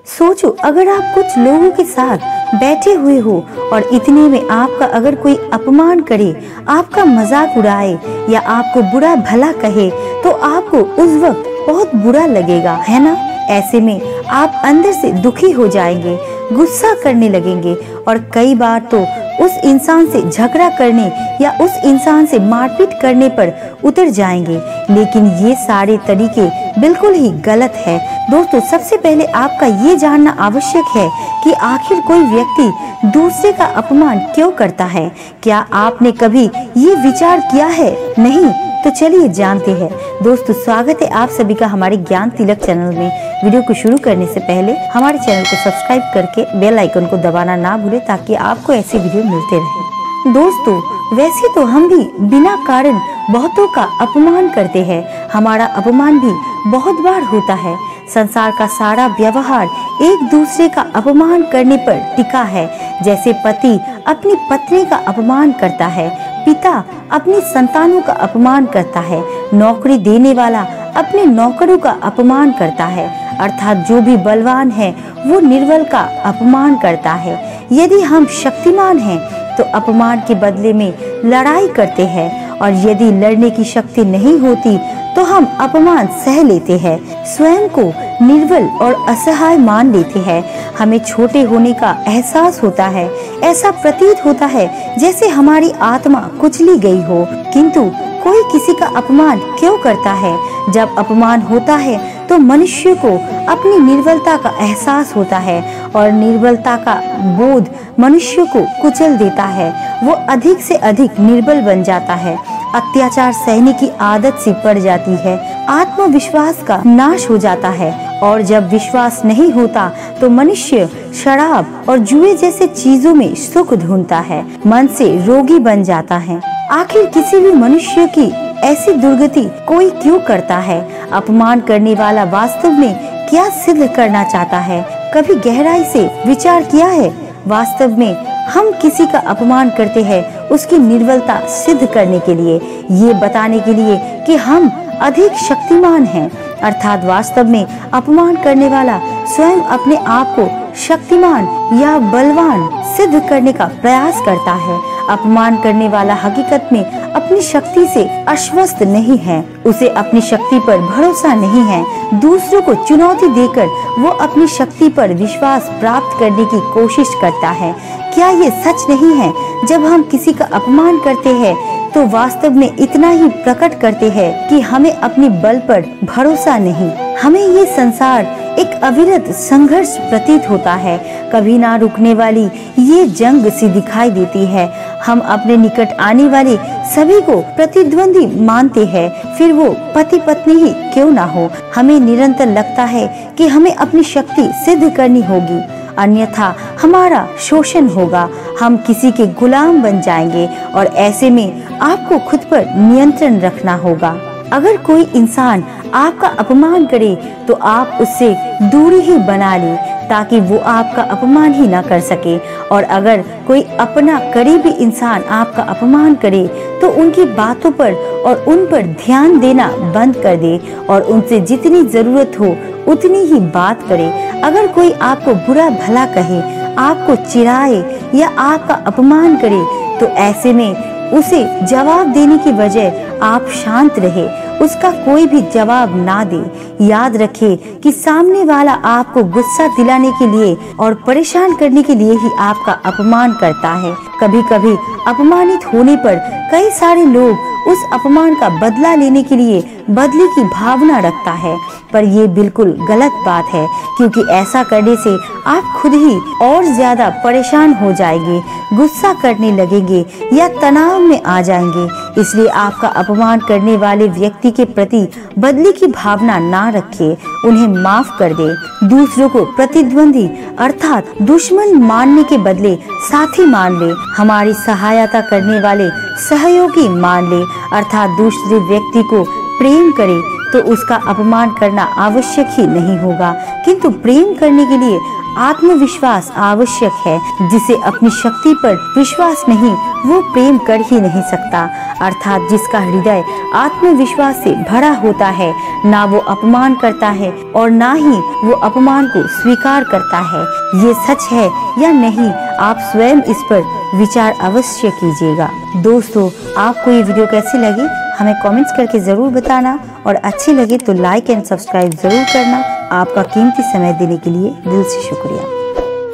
सोचो, अगर आप कुछ लोगों के साथ बैठे हुए हो और इतने में आपका अगर कोई अपमान करे, आपका मजाक उड़ाए या आपको बुरा भला कहे, तो आपको उस वक्त बहुत बुरा लगेगा, है ना? ऐसे में आप अंदर से दुखी हो जाएंगे, गुस्सा करने लगेंगे और कई बार तो उस इंसान से झगड़ा करने या उस इंसान से मारपीट करने पर उतर जाएंगे। लेकिन ये सारे तरीके बिल्कुल ही गलत है। दोस्तों, सबसे पहले आपका ये जानना आवश्यक है कि आखिर कोई व्यक्ति दूसरे का अपमान क्यों करता है। क्या आपने कभी ये विचार किया है? नहीं? तो चलिए जानते हैं। दोस्तों, स्वागत है आप सभी का हमारे ज्ञान तिलक चैनल में। वीडियो को शुरू करने से पहले हमारे चैनल को सब्सक्राइब करके बेल आइकन को दबाना ना भूलें, ताकि आपको ऐसे वीडियो मिलते रहे। दोस्तों, वैसे तो हम भी बिना कारण बहुतों का अपमान करते हैं। हमारा अपमान भी बहुत बार होता है। संसार का सारा व्यवहार एक दूसरे का अपमान करने पर टिका है। जैसे पति अपनी पत्नी का अपमान करता है, पिता अपनी संतानों का अपमान करता है, नौकरी देने वाला अपने नौकरों का अपमान करता है, अर्थात जो भी बलवान है वो निर्बल का अपमान करता है। यदि हम शक्तिमान हैं तो अपमान के बदले में लड़ाई करते हैं, और यदि लड़ने की शक्ति नहीं होती तो हम अपमान सह लेते हैं, स्वयं को निर्बल और असहाय मान लेते हैं। हमें छोटे होने का एहसास होता है। ऐसा प्रतीत होता है जैसे हमारी आत्मा कुचली गई हो। किंतु कोई किसी का अपमान क्यों करता है? जब अपमान होता है तो मनुष्य को अपनी निर्बलता का एहसास होता है, और निर्बलता का बोध मनुष्य को कुचल देता है। वो अधिक से अधिक निर्बल बन जाता है, अत्याचार सहने की आदत सी पड़ जाती है, आत्मविश्वास का नाश हो जाता है, और जब विश्वास नहीं होता तो मनुष्य शराब और जुए जैसे चीजों में सुख ढूंढता है, मन से रोगी बन जाता है। आखिर किसी भी मनुष्य की ऐसी दुर्गति कोई क्यों करता है? अपमान करने वाला वास्तव में क्या सिद्ध करना चाहता है? कभी गहराई से विचार किया है? वास्तव में हम किसी का अपमान करते हैं उसकी निर्बलता सिद्ध करने के लिए, ये बताने के लिए कि हम अधिक शक्तिमान हैं। अर्थात वास्तव में अपमान करने वाला स्वयं अपने आप को शक्तिमान या बलवान सिद्ध करने का प्रयास करता है। अपमान करने वाला हकीकत में अपनी शक्ति से आश्वस्त नहीं है, उसे अपनी शक्ति पर भरोसा नहीं है। दूसरों को चुनौती देकर वो अपनी शक्ति पर विश्वास प्राप्त करने की कोशिश करता है। क्या ये सच नहीं है? जब हम किसी का अपमान करते हैं तो वास्तव में इतना ही प्रकट करते हैं कि हमें अपने बल पर भरोसा नहीं। हमें ये संसार एक अविरत संघर्ष प्रतीत होता है, कभी ना रुकने वाली ये जंग सी दिखाई देती है। हम अपने निकट आने वाले सभी को प्रतिद्वंदी मानते हैं, फिर वो पति पत्नी ही क्यों ना हो। हमें निरंतर लगता है कि हमें अपनी शक्ति सिद्ध करनी होगी, अन्यथा हमारा शोषण होगा, हम किसी के गुलाम बन जाएंगे, और ऐसे में आपको खुद पर नियंत्रण रखना होगा। अगर कोई इंसान आपका अपमान करे तो आप उससे दूरी ही बना लें, ताकि वो आपका अपमान ही ना कर सके। और अगर कोई अपना करीबी इंसान आपका अपमान करे तो उनकी बातों पर और उन पर ध्यान देना बंद कर दे, और उनसे जितनी जरूरत हो उतनी ही बात करे। अगर कोई आपको बुरा भला कहे, आपको चिढ़ाए या आपका अपमान करे, तो ऐसे में उसे जवाब देने की बजाय आप शांत रहे, उसका कोई भी जवाब ना दे। याद रखें कि सामने वाला आपको गुस्सा दिलाने के लिए और परेशान करने के लिए ही आपका अपमान करता है। कभी कभी अपमानित होने पर कई सारे लोग उस अपमान का बदला लेने के लिए बदले की भावना रखता है, पर ये बिल्कुल गलत बात है, क्योंकि ऐसा करने से आप खुद ही और ज्यादा परेशान हो जाएंगे, गुस्सा करने लगेंगे या तनाव में आ जाएंगे। इसलिए आपका अपमान करने वाले व्यक्ति के प्रति बदले की भावना ना रखें, उन्हें माफ कर दे। दूसरों को प्रतिद्वंदी अर्थात दुश्मन मानने के बदले साथी मान ले। हमारी सहायता करने वाले सहयोगी मान ले, अर्थात दूसरे व्यक्ति को प्रेम करे तो उसका अपमान करना आवश्यक ही नहीं होगा। किंतु प्रेम करने के लिए आत्मविश्वास आवश्यक है। जिसे अपनी शक्ति पर विश्वास नहीं, वो प्रेम कर ही नहीं सकता। अर्थात जिसका हृदय आत्मविश्वास से भरा होता है, ना वो अपमान करता है और ना ही वो अपमान को स्वीकार करता है। ये सच है या नहीं, आप स्वयं इस पर विचार अवश्य कीजिएगा। दोस्तों, आपको ये वीडियो कैसी लगी हमें कमेंट्स करके जरूर बताना, और अच्छी लगे तो लाइक एंड सब्सक्राइब जरूर करना। आपका कीमती समय देने के लिए दिल से शुक्रिया।